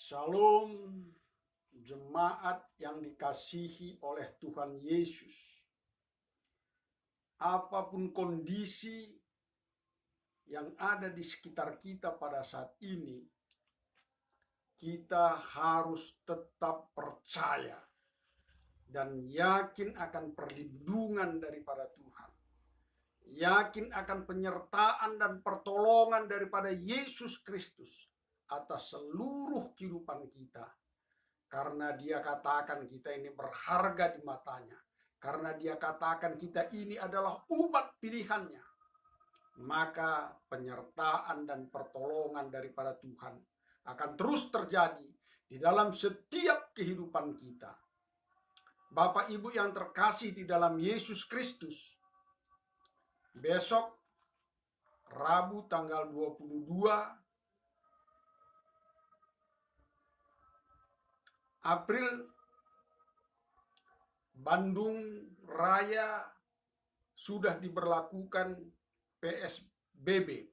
Shalom, jemaat yang dikasihi oleh Tuhan Yesus. Apapun kondisi yang ada di sekitar kita pada saat ini, kita harus tetap percaya dan yakin akan perlindungan daripada Tuhan. Yakin akan penyertaan dan pertolongan daripada Yesus Kristus atas seluruh kehidupan kita. Karena Dia katakan kita ini berharga di matanya. Karena Dia katakan kita ini adalah umat pilihannya. Maka penyertaan dan pertolongan daripada Tuhan akan terus terjadi di dalam setiap kehidupan kita. Bapak Ibu yang terkasih di dalam Yesus Kristus, besok Rabu tanggal 22 April, Bandung Raya sudah diberlakukan PSBB.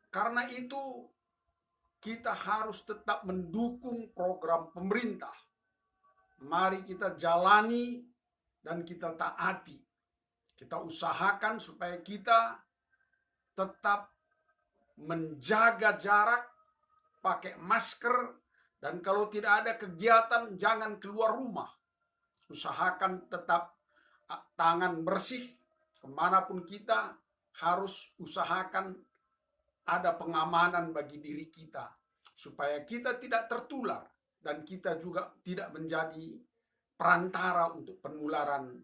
Karena itu kita harus tetap mendukung program pemerintah. Mari kita jalani dan kita taati. Kita usahakan supaya kita tetap menjaga jarak, pakai masker, dan kalau tidak ada kegiatan jangan keluar rumah. Usahakan tetap tangan bersih. Kemanapun kita harus usahakan ada pengamanan bagi diri kita. Supaya kita tidak tertular dan kita juga tidak menjadi perantara untuk penularan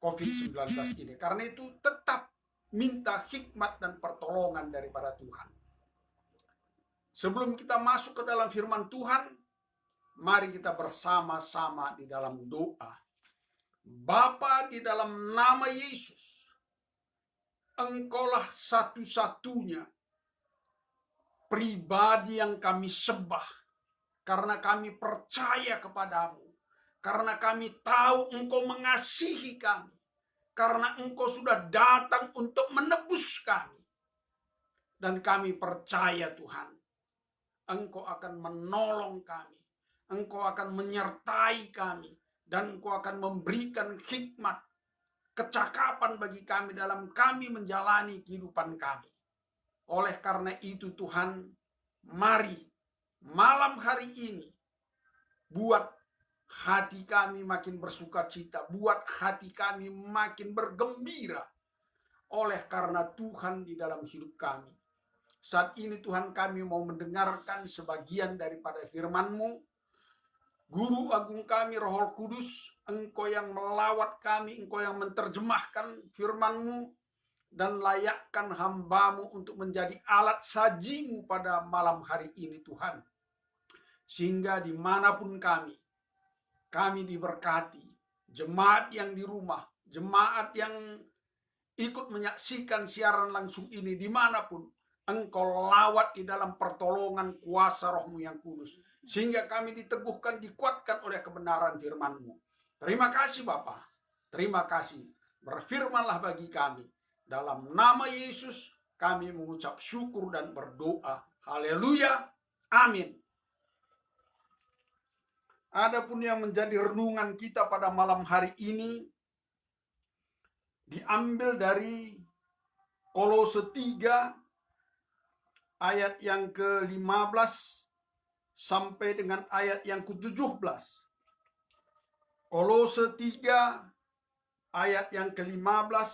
COVID-19 ini. Karena itu tetap minta hikmat dan pertolongan daripada Tuhan. Sebelum kita masuk ke dalam firman Tuhan, mari kita bersama-sama di dalam doa. Bapa, di dalam nama Yesus, Engkaulah satu-satunya pribadi yang kami sembah, karena kami percaya kepadamu, karena kami tahu Engkau mengasihi kami, karena Engkau sudah datang untuk menebus kami. Dan kami percaya Tuhan, Engkau akan menolong kami, Engkau akan menyertai kami, dan Engkau akan memberikan hikmat, kecakapan bagi kami dalam kami menjalani kehidupan kami. Oleh karena itu Tuhan, mari malam hari ini buat hati kami makin bersuka cita, buat hati kami makin bergembira oleh karena Tuhan di dalam hidup kami. Saat ini Tuhan, kami mau mendengarkan sebagian daripada firman-Mu. Guru Agung kami, Roh Kudus, Engkau yang melawat kami, Engkau yang menerjemahkan firman-Mu, dan layakkan hamba-Mu untuk menjadi alat saji-Mu pada malam hari ini Tuhan. Sehingga dimanapun kami diberkati. Jemaat yang di rumah, jemaat yang ikut menyaksikan siaran langsung ini dimanapun, Engkau lawat di dalam pertolongan kuasa Roh-Mu yang kudus. Sehingga kami diteguhkan, dikuatkan oleh kebenaran firman-Mu. Terima kasih Bapa. Terima kasih. Berfirmanlah bagi kami. Dalam nama Yesus kami mengucap syukur dan berdoa. Haleluya. Amin. Adapun yang menjadi renungan kita pada malam hari ini diambil dari Kolose 3 ayat yang ke-15 sampai dengan ayat yang ke-17. Kolose 3 ayat yang ke-15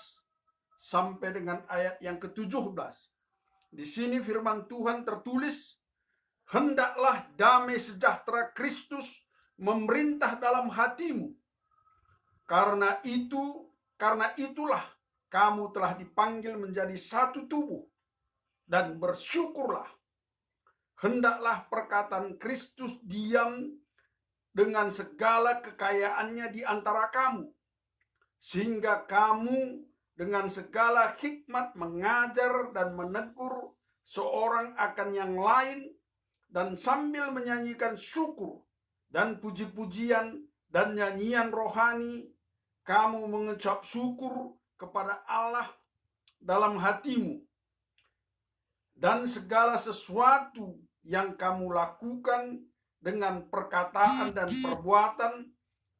sampai dengan ayat yang ke-17. Di sini firman Tuhan tertulis, hendaklah damai sejahtera Kristus memerintah dalam hatimu. Karena itulah kamu telah dipanggil menjadi satu tubuh, dan bersyukurlah. Hendaklah perkataan Kristus diam dengan segala kekayaannya di antara kamu, sehingga kamu dengan segala hikmat mengajar dan menegur seorang akan yang lain, dan sambil menyanyikan syukur dan puji-pujian dan nyanyian rohani, kamu mengucap syukur kepada Allah dalam hatimu. Dan segala sesuatu yang kamu lakukan dengan perkataan dan perbuatan,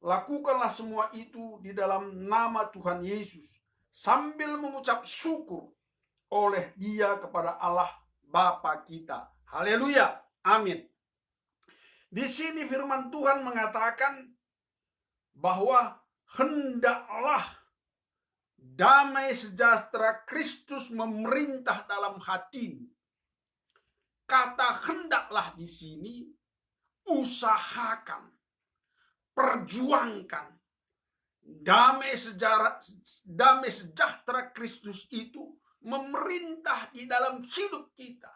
lakukanlah semua itu di dalam nama Tuhan Yesus, sambil mengucap syukur oleh Dia kepada Allah Bapa kita. Haleluya. Amin. Di sini firman Tuhan mengatakan bahwa hendaklah damai sejahtera Kristus memerintah dalam hatimu. Kata hendaklah di sini usahakan, perjuangkan. Damai sejahtera Kristus itu memerintah di dalam hidup kita.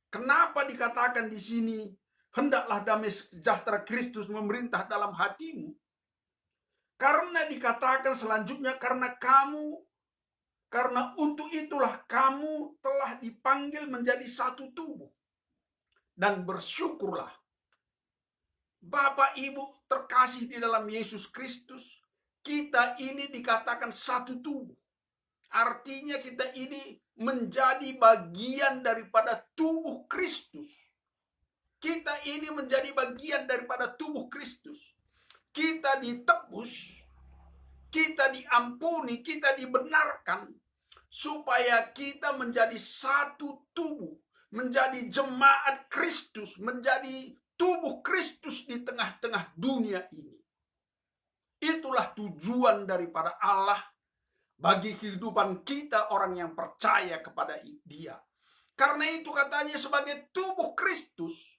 Kenapa dikatakan di sini hendaklah damai sejahtera Kristus memerintah dalam hatimu? Karena dikatakan selanjutnya karena untuk itulah kamu telah dipanggil menjadi satu tubuh. Dan bersyukurlah. Bapak Ibu terkasih di dalam Yesus Kristus, kita ini dikatakan satu tubuh. Artinya kita ini menjadi bagian daripada tubuh Kristus. Kita ini menjadi bagian daripada tubuh Kristus. Kita ditebus, kita diampuni, kita dibenarkan, supaya kita menjadi satu tubuh, menjadi jemaat Kristus, menjadi tubuh Kristus di tengah-tengah dunia ini. Itulah tujuan daripada Allah bagi kehidupan kita orang yang percaya kepada Dia. Karena itu katanya sebagai tubuh Kristus,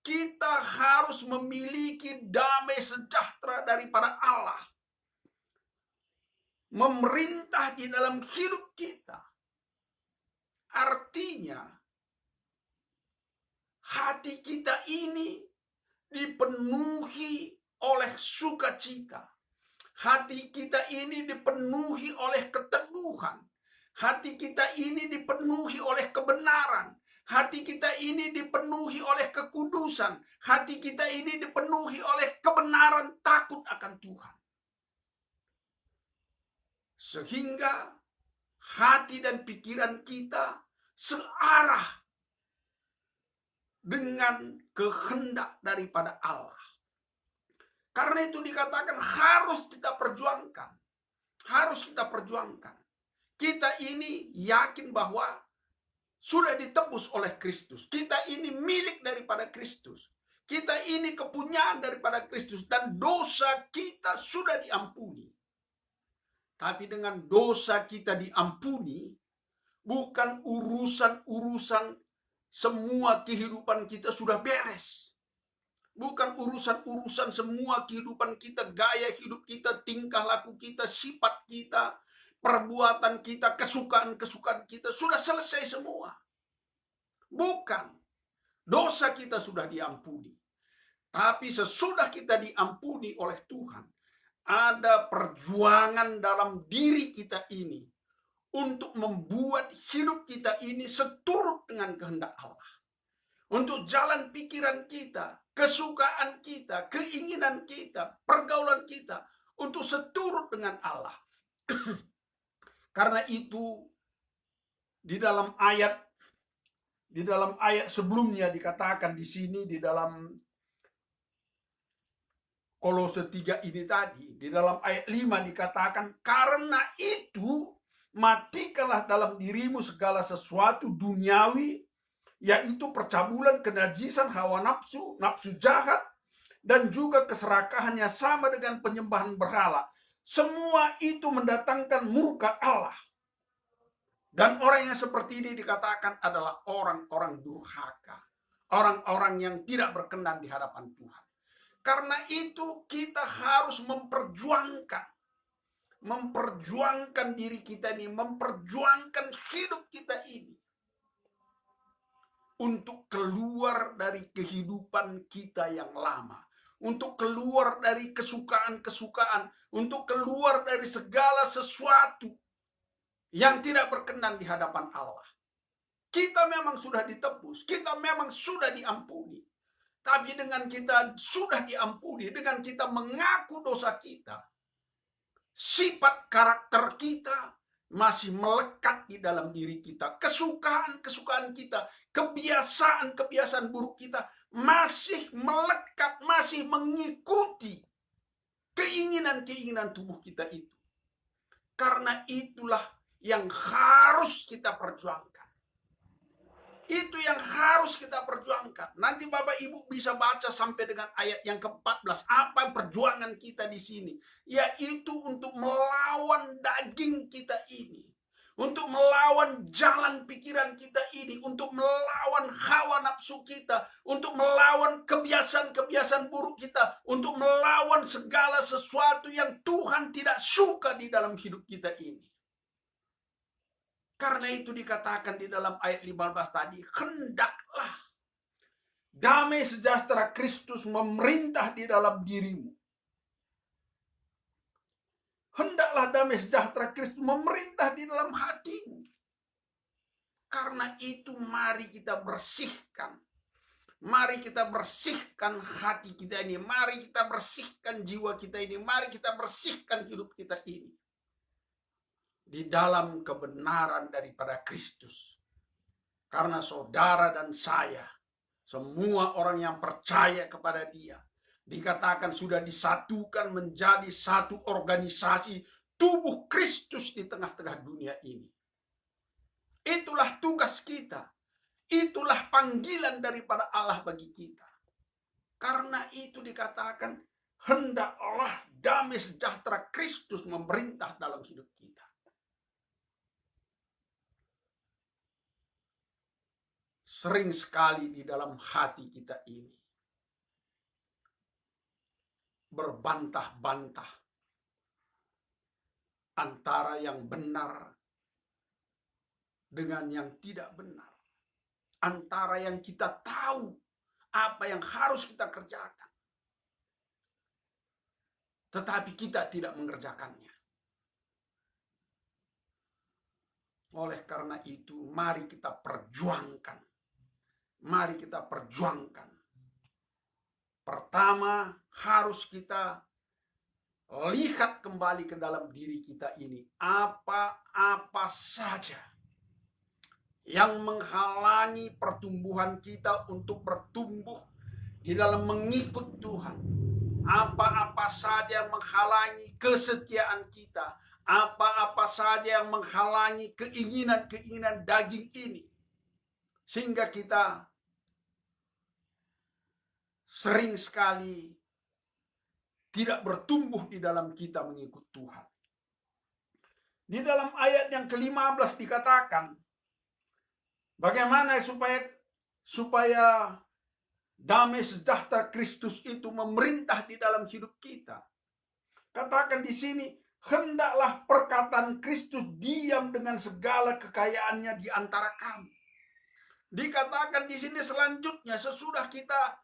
kita harus memiliki damai sejahtera daripada Allah. Memerintah di dalam hidup kita. Artinya, hati kita ini dipenuhi oleh sukacita. Hati kita ini dipenuhi oleh keteduhan. Hati kita ini dipenuhi oleh kebenaran. Hati kita ini dipenuhi oleh kekudusan. Hati kita ini dipenuhi oleh kebenaran takut akan Tuhan. Sehingga hati dan pikiran kita searah dengan kehendak daripada Allah. Karena itu dikatakan harus kita perjuangkan. Kita ini yakin bahwa sudah ditebus oleh Kristus. Kita ini milik daripada Kristus. Kita ini kepunyaan daripada Kristus. Dan dosa kita sudah diampuni. Tapi dengan dosa kita diampuni, bukan urusan-urusan semua kehidupan kita sudah beres. Bukan urusan-urusan semua kehidupan kita, gaya hidup kita, tingkah laku kita, sifat kita, perbuatan kita, kesukaan-kesukaan kita sudah selesai semua. Bukan. Dosa kita sudah diampuni. Tapi sesudah kita diampuni oleh Tuhan, ada perjuangan dalam diri kita ini untuk membuat hidup kita ini seturut dengan kehendak Allah. Untuk jalan pikiran kita, kesukaan kita, keinginan kita, pergaulan kita untuk seturut dengan Allah. Karena itu di dalam ayat sebelumnya dikatakan di sini di dalam Kolose 3 ini tadi, di dalam ayat 5 dikatakan karena itu matikanlah dalam dirimu segala sesuatu duniawi, yaitu percabulan, kenajisan, hawa nafsu, nafsu jahat, dan juga keserakahannya sama dengan penyembahan berhala. Semua itu mendatangkan murka Allah. Dan orang yang seperti ini dikatakan adalah orang-orang durhaka. Orang-orang yang tidak berkenan di hadapan Tuhan. Karena itu kita harus memperjuangkan diri kita ini, memperjuangkan hidup kita ini. Untuk keluar dari kehidupan kita yang lama. Untuk keluar dari kesukaan-kesukaan. Untuk keluar dari segala sesuatu yang tidak berkenan di hadapan Allah. Kita memang sudah ditebus. Kita memang sudah diampuni. Tapi dengan kita sudah diampuni, dengan kita mengaku dosa kita, sifat karakter kita, masih melekat di dalam diri kita. Kesukaan-kesukaan kita, kebiasaan-kebiasaan buruk kita masih melekat, masih mengikuti keinginan-keinginan tubuh kita itu. Karena itulah yang harus kita perjuangkan. Itu yang harus kita perjuangkan. Nanti Bapak Ibu bisa baca sampai dengan ayat yang ke-14. Apa perjuangan kita di sini? Yaitu untuk melawan daging kita ini. Untuk melawan jalan pikiran kita ini. Untuk melawan hawa nafsu kita. Untuk melawan kebiasaan-kebiasaan buruk kita. Untuk melawan segala sesuatu yang Tuhan tidak suka di dalam hidup kita ini. Karena itu dikatakan di dalam ayat 15 tadi, hendaklah damai sejahtera Kristus memerintah di dalam dirimu. Hendaklah damai sejahtera Kristus memerintah di dalam hatimu. Karena itu mari kita bersihkan. Mari kita bersihkan hati kita ini. Mari kita bersihkan jiwa kita ini. Mari kita bersihkan hidup kita ini. Di dalam kebenaran daripada Kristus. Karena saudara dan saya, semua orang yang percaya kepada Dia, dikatakan sudah disatukan menjadi satu organisasi tubuh Kristus di tengah-tengah dunia ini. Itulah tugas kita. Itulah panggilan daripada Allah bagi kita. Karena itu dikatakan, hendaklah damai sejahtera Kristus memerintah dalam hidup kita. Sering sekali di dalam hati kita ini berbantah-bantah antara yang benar dengan yang tidak benar. Antara yang kita tahu apa yang harus kita kerjakan, tetapi kita tidak mengerjakannya. Oleh karena itu, mari kita perjuangkan. Mari kita perjuangkan. Pertama, harus kita lihat kembali ke dalam diri kita ini. Apa-apa saja yang menghalangi pertumbuhan kita untuk bertumbuh di dalam mengikut Tuhan. Apa-apa saja yang menghalangi kesetiaan kita. Apa-apa saja yang menghalangi keinginan-keinginan daging ini. Sehingga kita sering sekali tidak bertumbuh di dalam kita mengikut Tuhan. Di dalam ayat yang ke-15 dikatakan, bagaimana supaya damai sejahtera Kristus itu memerintah di dalam hidup kita. Katakan di sini, hendaklah perkataan Kristus diam dengan segala kekayaannya di antara kami. Dikatakan di sini selanjutnya, sesudah kita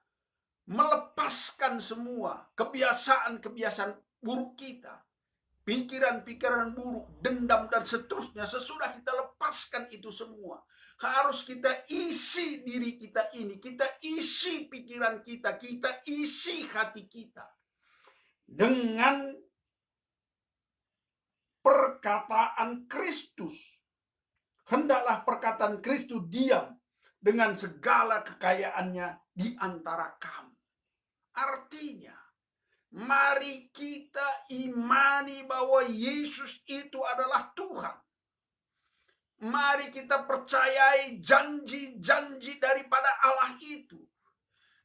melepaskan semua kebiasaan-kebiasaan buruk kita, pikiran-pikiran buruk, dendam dan seterusnya, sesudah kita lepaskan itu semua, harus kita isi diri kita ini, kita isi pikiran kita, kita isi hati kita dengan perkataan Kristus. Hendaklah perkataan Kristus diam dengan segala kekayaannya di antara kamu. Artinya, mari kita imani bahwa Yesus itu adalah Tuhan. Mari kita percayai janji-janji daripada Allah itu.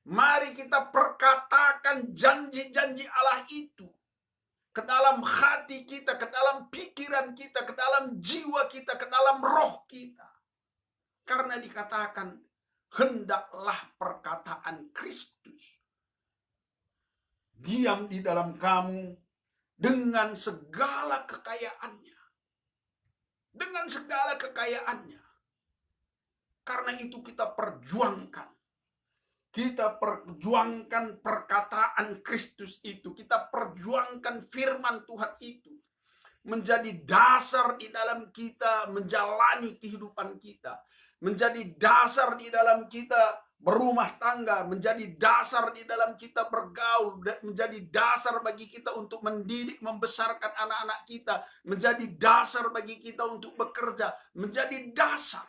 Mari kita perkatakan janji-janji Allah itu ke dalam hati kita, ke dalam pikiran kita, ke dalam jiwa kita, ke dalam roh kita. Karena dikatakan, hendaklah perkataan Kristus diam di dalam kamu dengan segala kekayaannya. Dengan segala kekayaannya. Karena itu kita perjuangkan. Kita perjuangkan perkataan Kristus itu. Kita perjuangkan firman Tuhan itu. Menjadi dasar di dalam kita menjalani kehidupan kita. Menjadi dasar di dalam kita berumah tangga, menjadi dasar di dalam kita bergaul, menjadi dasar bagi kita untuk mendidik, membesarkan anak-anak kita, menjadi dasar bagi kita untuk bekerja, menjadi dasar.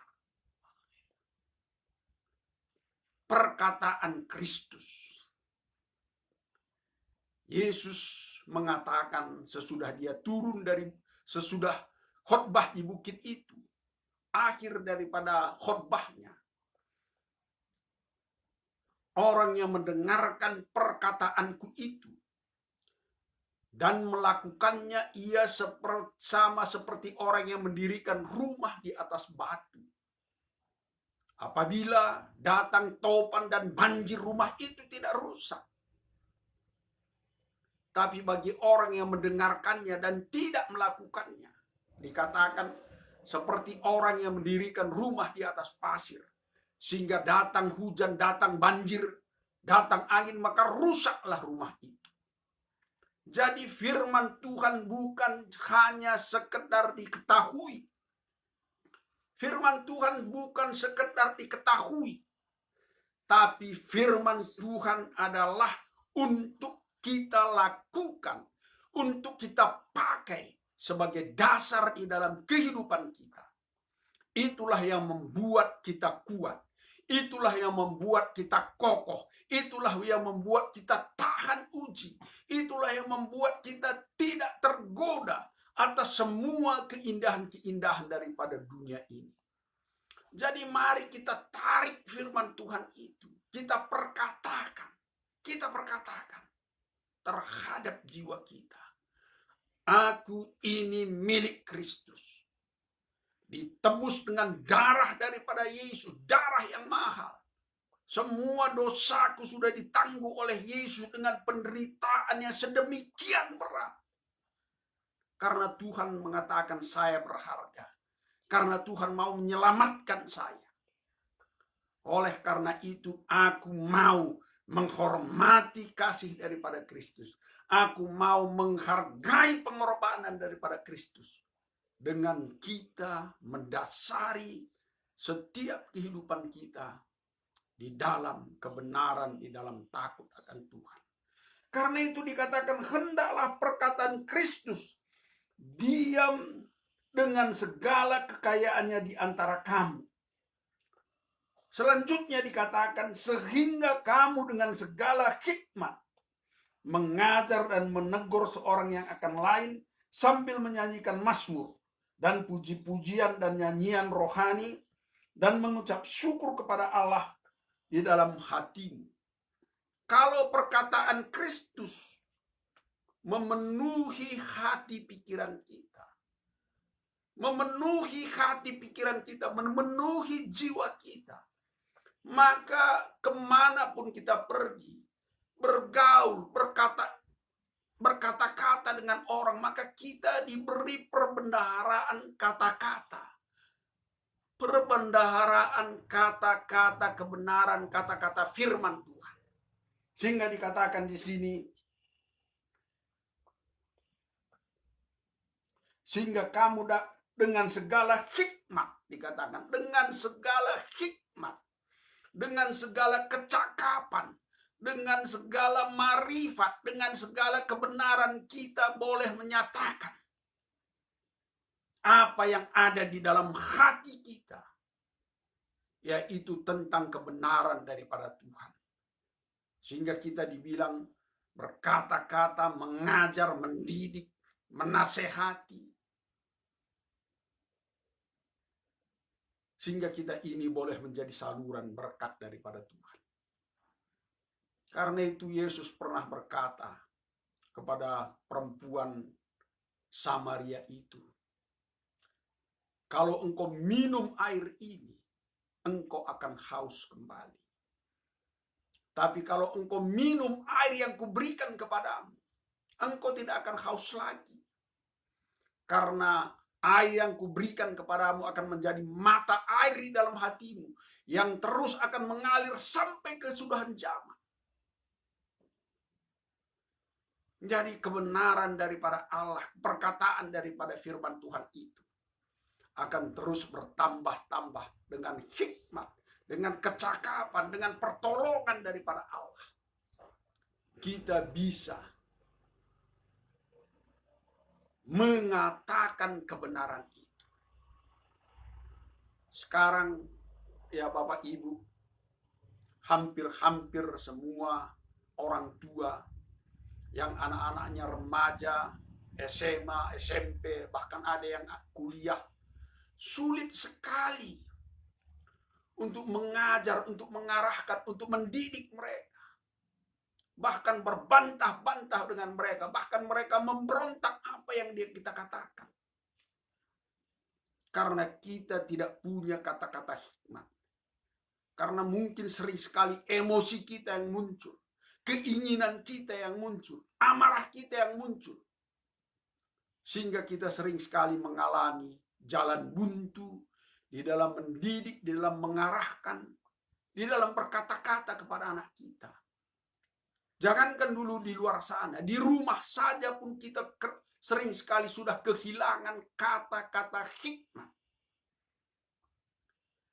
Perkataan Kristus. Yesus mengatakan sesudah khotbah di bukit itu, akhir daripada khotbahnya, orang yang mendengarkan perkataanku itu dan melakukannya, ia sama seperti orang yang mendirikan rumah di atas batu. Apabila datang topan dan banjir, rumah itu tidak rusak. Tapi bagi orang yang mendengarkannya dan tidak melakukannya, dikatakan seperti orang yang mendirikan rumah di atas pasir. Sehingga datang hujan, datang banjir, datang angin, maka rusaklah rumah itu. Jadi firman Tuhan bukan hanya sekedar diketahui. Firman Tuhan bukan sekedar diketahui. Tapi firman Tuhan adalah untuk kita lakukan, untuk kita pakai sebagai dasar di dalam kehidupan kita. Itulah yang membuat kita kuat. Itulah yang membuat kita kokoh. Itulah yang membuat kita tahan uji. Itulah yang membuat kita tidak tergoda atas semua keindahan-keindahan daripada dunia ini. Jadi mari kita tarik firman Tuhan itu. Kita perkatakan terhadap jiwa kita. Aku ini milik Kristus. Ditebus dengan darah daripada Yesus, darah yang mahal. Semua dosaku sudah ditanggung oleh Yesus dengan penderitaan yang sedemikian berat. Karena Tuhan mengatakan saya berharga. Karena Tuhan mau menyelamatkan saya. Oleh karena itu aku mau menghormati kasih daripada Kristus. Aku mau menghargai pengorbanan daripada Kristus. Dengan kita mendasari setiap kehidupan kita di dalam kebenaran, di dalam takut akan Tuhan. Karena itu dikatakan hendaklah perkataan Kristus diam dengan segala kekayaannya di antara kamu. Selanjutnya dikatakan sehingga kamu dengan segala hikmat mengajar dan menegur seorang yang akan lain sambil menyanyikan mazmur dan puji-pujian dan nyanyian rohani dan mengucap syukur kepada Allah di dalam hatimu. Kalau perkataan Kristus memenuhi hati pikiran kita, memenuhi jiwa kita, maka kemanapun kita pergi, bergaul, berkata-kata dengan orang, maka kita diberi perbendaharaan kata-kata. Perbendaharaan kata-kata kebenaran, kata-kata firman Tuhan. Sehingga dikatakan di sini, sehingga kamu dengan segala hikmat, dikatakan dengan segala hikmat, dengan segala kecakapan, dengan segala marifat, dengan segala kebenaran kita boleh menyatakan apa yang ada di dalam hati kita, yaitu tentang kebenaran daripada Tuhan. Sehingga kita dibilang berkata-kata, mengajar, mendidik, menasehati. Sehingga kita ini boleh menjadi saluran berkat daripada Tuhan. Karena itu Yesus pernah berkata kepada perempuan Samaria itu, kalau engkau minum air ini, engkau akan haus kembali. Tapi kalau engkau minum air yang kuberikan kepadamu, engkau tidak akan haus lagi. Karena air yang kuberikan kepadamu akan menjadi mata air di dalam hatimu, yang terus akan mengalir sampai kesudahan zaman. Jadi kebenaran daripada Allah, perkataan daripada firman Tuhan itu akan terus bertambah-tambah dengan hikmat, dengan kecakapan, dengan pertolongan daripada Allah, kita bisa mengatakan kebenaran itu. Sekarang ya Bapak Ibu, hampir-hampir semua orang tua yang anak-anaknya remaja, SMA, SMP, bahkan ada yang kuliah, sulit sekali untuk mengajar, untuk mengarahkan, untuk mendidik mereka. Bahkan berbantah-bantah dengan mereka, bahkan mereka memberontak apa yang kita katakan. Karena kita tidak punya kata-kata hikmat. Karena mungkin sering sekali emosi kita yang muncul, keinginan kita yang muncul, amarah kita yang muncul. Sehingga kita sering sekali mengalami jalan buntu di dalam mendidik, di dalam mengarahkan, di dalam berkata-kata kepada anak kita. Jangankan dulu di luar sana, di rumah saja pun kita sering sekali sudah kehilangan kata-kata hikmat.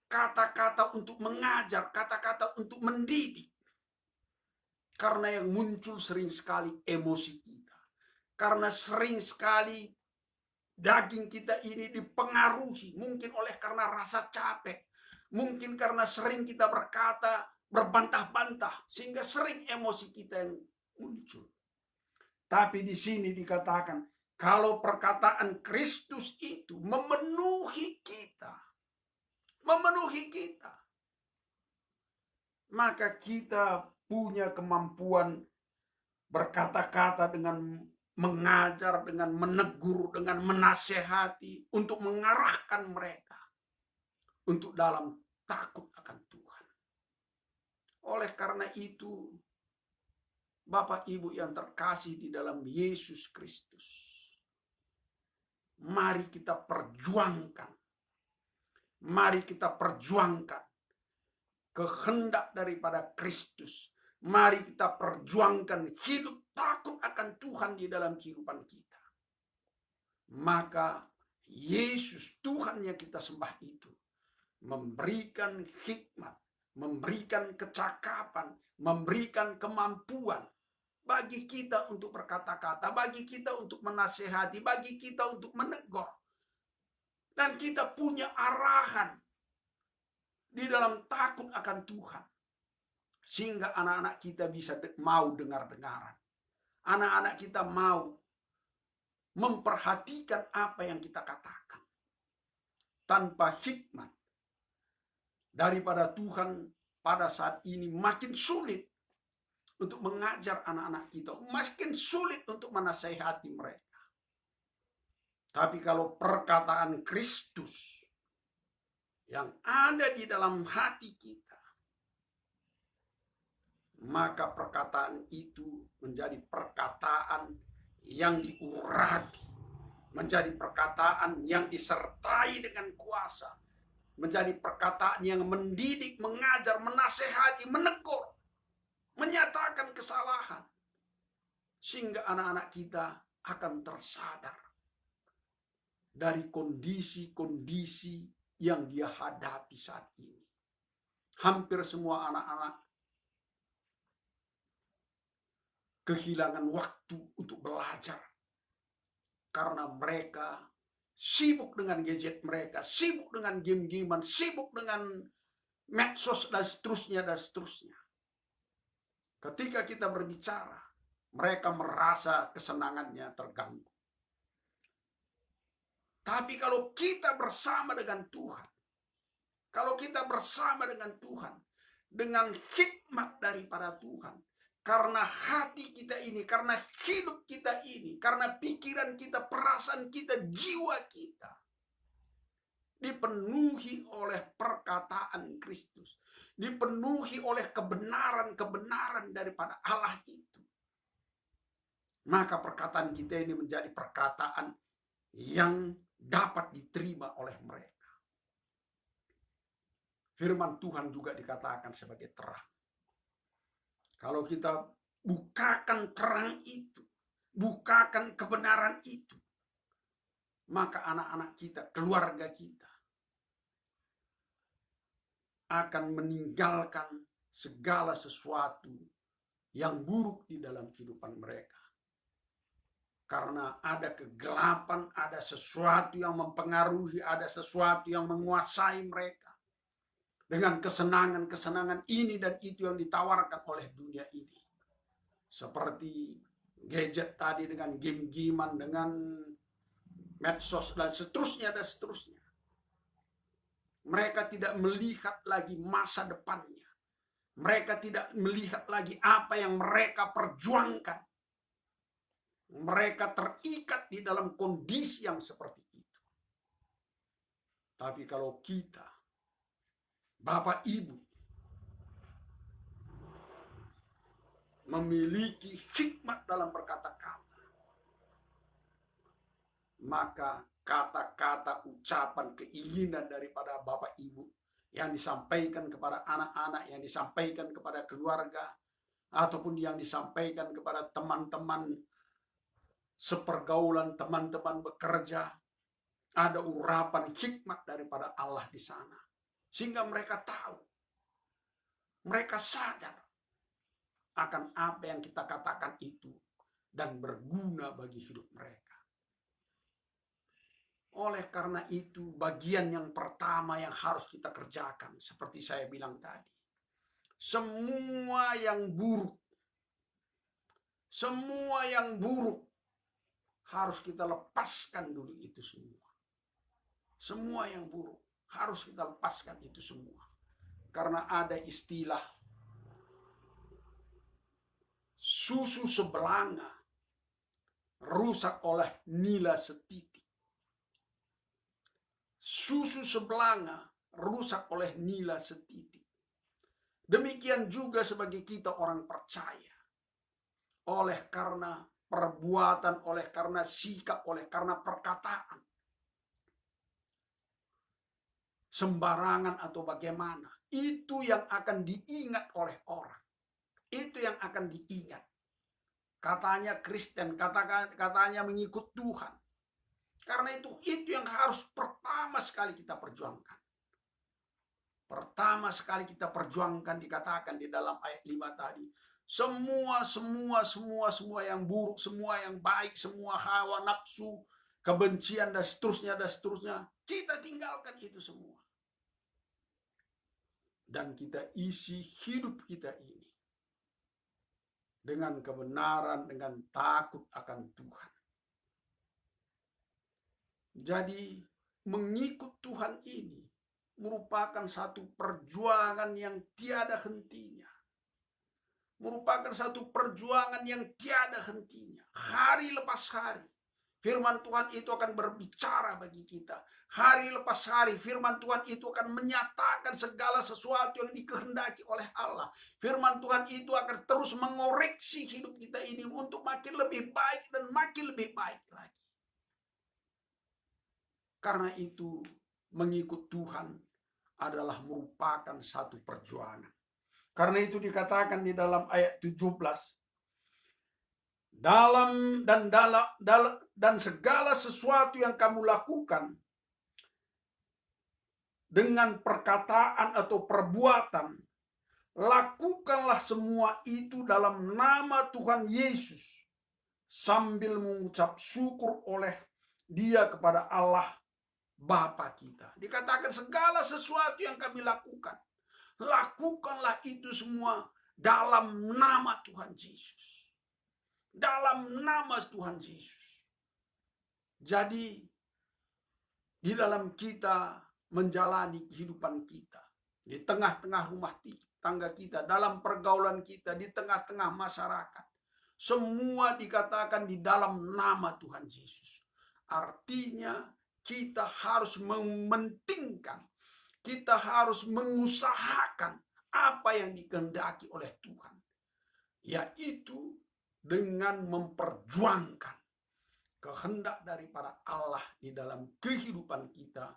Kata-kata untuk mengajar, kata-kata untuk mendidik. Karena yang muncul sering sekali emosi kita. Karena sering sekali daging kita ini dipengaruhi. Mungkin oleh karena rasa capek. Mungkin karena sering kita berkata, berbantah-bantah. Sehingga sering emosi kita yang muncul. Tapi di sini dikatakan, kalau perkataan Kristus itu memenuhi kita, maka kita punya kemampuan berkata-kata dengan mengajar, dengan menegur, dengan menasehati, untuk mengarahkan mereka untuk dalam takut akan Tuhan. Oleh karena itu, Bapak Ibu yang terkasih di dalam Yesus Kristus, mari kita perjuangkan. Mari kita perjuangkan kehendak daripada Kristus. Mari kita perjuangkan hidup takut akan Tuhan di dalam kehidupan kita. Maka Yesus Tuhan yang kita sembah itu memberikan hikmat, memberikan kecakapan, memberikan kemampuan bagi kita untuk berkata-kata, bagi kita untuk menasehati, bagi kita untuk menegur. Dan kita punya arahan di dalam takut akan Tuhan. Sehingga anak-anak kita bisa mau dengar-dengaran. Anak-anak kita mau memperhatikan apa yang kita katakan. Tanpa hikmat daripada Tuhan pada saat ini makin sulit untuk mengajar anak-anak kita. Makin sulit untuk menasehati mereka. Tapi kalau perkataan Kristus yang ada di dalam hati kita, maka perkataan itu menjadi perkataan yang diurapi, menjadi perkataan yang disertai dengan kuasa, menjadi perkataan yang mendidik, mengajar, menasehati, menegur, menyatakan kesalahan, sehingga anak-anak kita akan tersadar dari kondisi-kondisi yang dia hadapi saat ini. Hampir semua anak-anak kehilangan waktu untuk belajar karena mereka sibuk dengan gadget mereka, sibuk dengan game-gamean, sibuk dengan medsos dan seterusnya dan seterusnya. Ketika kita berbicara, mereka merasa kesenangannya terganggu. Tapi kalau kita bersama dengan Tuhan, kalau kita bersama dengan Tuhan, dengan hikmat daripada Tuhan, karena hati kita ini, karena hidup kita ini, karena pikiran kita, perasaan kita, jiwa kita dipenuhi oleh perkataan Kristus, dipenuhi oleh kebenaran-kebenaran daripada Allah itu, maka perkataan kita ini menjadi perkataan yang dapat diterima oleh mereka. Firman Tuhan juga dikatakan sebagai terang. Kalau kita bukakan terang itu, bukakan kebenaran itu, maka anak-anak kita, keluarga kita, akan meninggalkan segala sesuatu yang buruk di dalam kehidupan mereka. Karena ada kegelapan, ada sesuatu yang mempengaruhi, ada sesuatu yang menguasai mereka. Dengan kesenangan-kesenangan ini dan itu yang ditawarkan oleh dunia ini. Seperti gadget tadi dengan game-gamean, dengan medsos dan seterusnya dan seterusnya. Mereka tidak melihat lagi masa depannya. Mereka tidak melihat lagi apa yang mereka perjuangkan. Mereka terikat di dalam kondisi yang seperti itu. Tapi kalau kita, Bapak Ibu, memiliki hikmat dalam berkata-kata, maka kata-kata, ucapan, keinginan daripada Bapak Ibu yang disampaikan kepada anak-anak, yang disampaikan kepada keluarga, ataupun yang disampaikan kepada teman-teman sepergaulan, teman-teman bekerja, ada urapan hikmat daripada Allah di sana. Sehingga mereka tahu, mereka sadar akan apa yang kita katakan itu dan berguna bagi hidup mereka. Oleh karena itu, bagian yang pertama yang harus kita kerjakan, seperti saya bilang tadi, semua yang buruk harus kita lepaskan dulu itu semua. Semua yang buruk harus kita lepaskan itu semua. Karena ada istilah susu sebelanga rusak oleh nila setitik. Susu sebelanga rusak oleh nila setitik. Demikian juga sebagai kita orang percaya. Oleh karena perbuatan, oleh karena sikap, oleh karena perkataan sembarangan atau bagaimana, itu yang akan diingat oleh orang. Itu yang akan diingat. Katanya Kristen, katanya mengikut Tuhan. Karena itu yang harus pertama sekali kita perjuangkan. Pertama sekali kita perjuangkan, dikatakan di dalam ayat 5 tadi. Semua yang buruk, semua yang baik, semua hawa nafsu, kebencian dan seterusnya, kita tinggalkan itu semua. Dan kita isi hidup kita ini dengan kebenaran, dengan takut akan Tuhan. Jadi mengikut Tuhan ini merupakan satu perjuangan yang tiada hentinya. Merupakan satu perjuangan yang tiada hentinya. Hari lepas hari, firman Tuhan itu akan berbicara bagi kita. Hari lepas hari, firman Tuhan itu akan menyatakan segala sesuatu yang dikehendaki oleh Allah. Firman Tuhan itu akan terus mengoreksi hidup kita ini untuk makin lebih baik dan makin lebih baik lagi. Karena itu, mengikut Tuhan adalah merupakan satu perjuangan. Karena itu dikatakan di dalam ayat 17, dan segala sesuatu yang kamu lakukan dengan perkataan atau perbuatan, lakukanlah semua itu dalam nama Tuhan Yesus, sambil mengucap syukur oleh Dia kepada Allah Bapa kita. Dikatakan segala sesuatu yang kami lakukan, lakukanlah itu semua dalam nama Tuhan Yesus. Dalam nama Tuhan Yesus. Jadi di dalam kita menjalani kehidupan kita, di tengah-tengah rumah tangga kita, dalam pergaulan kita, di tengah-tengah masyarakat, semua dikatakan di dalam nama Tuhan Yesus. Artinya kita harus mementingkan, kita harus mengusahakan apa yang dikehendaki oleh Tuhan, yaitu dengan memperjuangkan kehendak daripada Allah di dalam kehidupan kita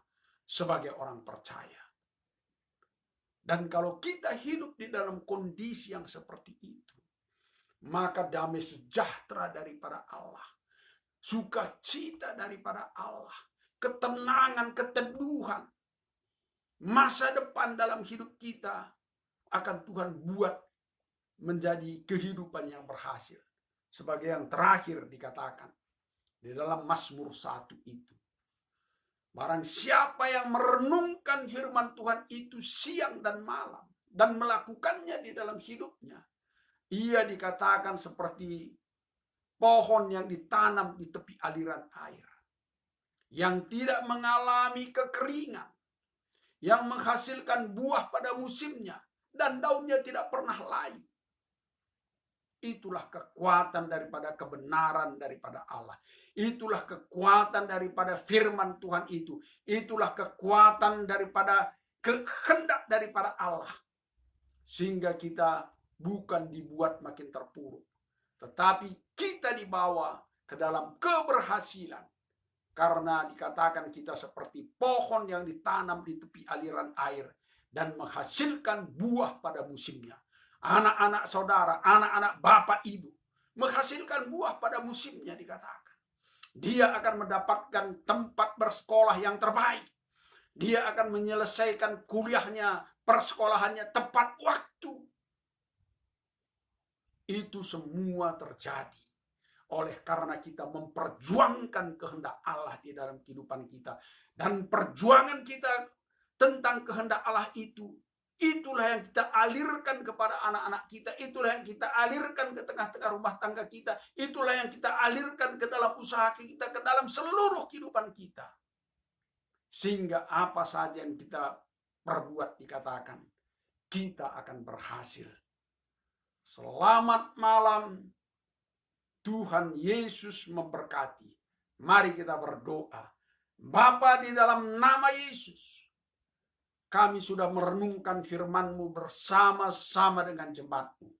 sebagai orang percaya. Dan kalau kita hidup di dalam kondisi yang seperti itu, maka damai sejahtera daripada Allah, sukacita daripada Allah, ketenangan, keteduhan masa depan dalam hidup kita akan Tuhan buat menjadi kehidupan yang berhasil. Sebagai yang terakhir dikatakan di dalam Mazmur 1 itu. Barang siapa yang merenungkan firman Tuhan itu siang dan malam dan melakukannya di dalam hidupnya, ia dikatakan seperti pohon yang ditanam di tepi aliran air, yang tidak mengalami kekeringan, yang menghasilkan buah pada musimnya, dan daunnya tidak pernah layu. Itulah kekuatan daripada kebenaran daripada Allah. Itulah kekuatan daripada firman Tuhan itu. Itulah kekuatan daripada kehendak daripada Allah. Sehingga kita bukan dibuat makin terpuruk, tetapi kita dibawa ke dalam keberhasilan. Karena dikatakan kita seperti pohon yang ditanam di tepi aliran air dan menghasilkan buah pada musimnya. Anak-anak saudara, anak-anak bapak ibu menghasilkan buah pada musimnya dikatakan. Dia akan mendapatkan tempat bersekolah yang terbaik. Dia akan menyelesaikan kuliahnya, persekolahannya tepat waktu. Itu semua terjadi oleh karena kita memperjuangkan kehendak Allah di dalam kehidupan kita. Dan perjuangan kita tentang kehendak Allah itu, itulah yang kita alirkan kepada anak-anak kita. Itulah yang kita alirkan ke tengah-tengah rumah tangga kita. Itulah yang kita alirkan ke dalam usaha kita, ke dalam seluruh kehidupan kita. Sehingga apa saja yang kita perbuat dikatakan, kita akan berhasil. Selamat malam. Tuhan Yesus memberkati. Mari kita berdoa. Bapa, di dalam nama Yesus, kami sudah merenungkan firman-Mu bersama-sama dengan jemaat-Mu.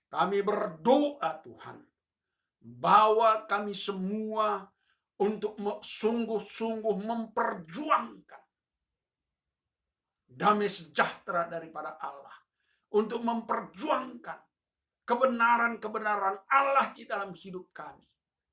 Kami berdoa Tuhan, bahwa kami semua untuk sungguh-sungguh memperjuangkan damai sejahtera daripada Allah. Untuk memperjuangkan kebenaran-kebenaran Allah di dalam hidup kami.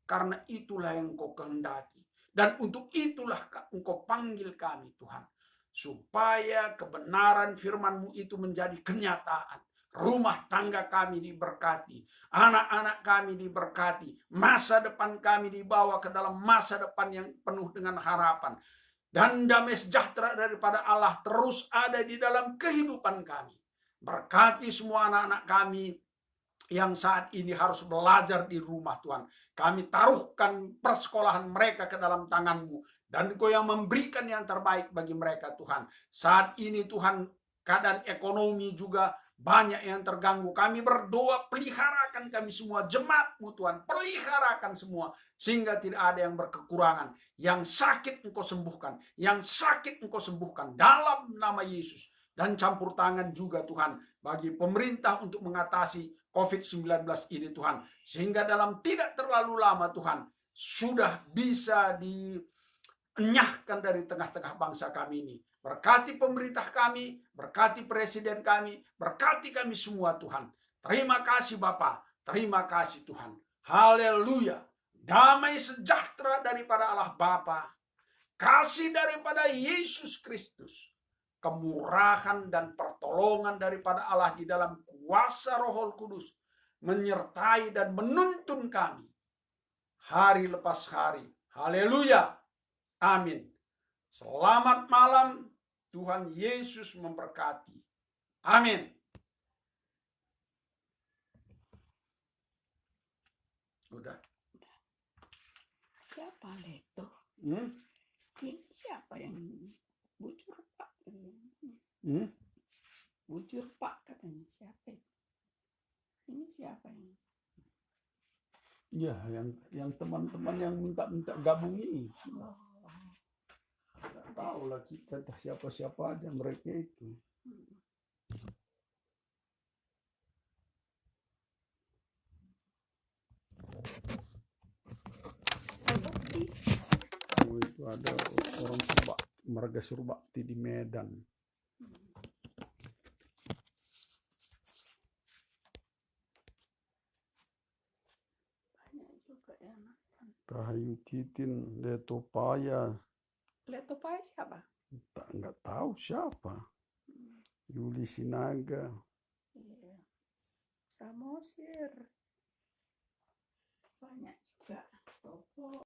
Karena itulah yang Engkau kehendaki. Dan untuk itulah Engkau panggil kami Tuhan. Supaya kebenaran firman-Mu itu menjadi kenyataan. Rumah tangga kami diberkati. Anak-anak kami diberkati. Masa depan kami dibawa ke dalam masa depan yang penuh dengan harapan. Dan damai sejahtera daripada Allah terus ada di dalam kehidupan kami. Berkati semua anak-anak kami yang saat ini harus belajar di rumah Tuhan. Kami taruhkan persekolahan mereka ke dalam tangan-Mu. Dan Engkau yang memberikan yang terbaik bagi mereka Tuhan. Saat ini Tuhan, keadaan ekonomi juga banyak yang terganggu. Kami berdoa, peliharakan kami semua, jemaat-Mu Tuhan. Peliharakan semua, sehingga tidak ada yang berkekurangan. Yang sakit Engkau sembuhkan. Yang sakit Engkau sembuhkan. Dalam nama Yesus. Dan campur tangan juga Tuhan, bagi pemerintah untuk mengatasi COVID-19 ini Tuhan. Sehingga dalam tidak terlalu lama Tuhan, sudah bisa dienyahkan dari tengah-tengah bangsa kami ini. Berkati pemerintah kami, berkati presiden kami, berkati kami semua Tuhan. Terima kasih Bapa, terima kasih Tuhan. Haleluya. Damai sejahtera daripada Allah Bapa, kasih daripada Yesus Kristus, kemurahan dan pertolongan daripada Allah di dalam kuasa Roh Kudus menyertai dan menuntun kami hari lepas hari. Haleluya. Amin. Selamat malam. Tuhan Yesus memberkati. Amin. Udah. Siapa itu? Ini siapa yang bujur Pak? Bujur Pak katanya, siapa itu? Ini siapa ini? Ya, yang teman-teman yang minta gabung ini. Tidak tahu lah kita siapa-siapa aja mereka itu. Oh, itu ada orang marga Surbakti di Medan. Banyak juga ya. Rahayu Titin, Letopaya, Letopai siapa? Nggak tahu siapa. Yuli Sinaga. Iya. Samosir. Banyak juga. Topo.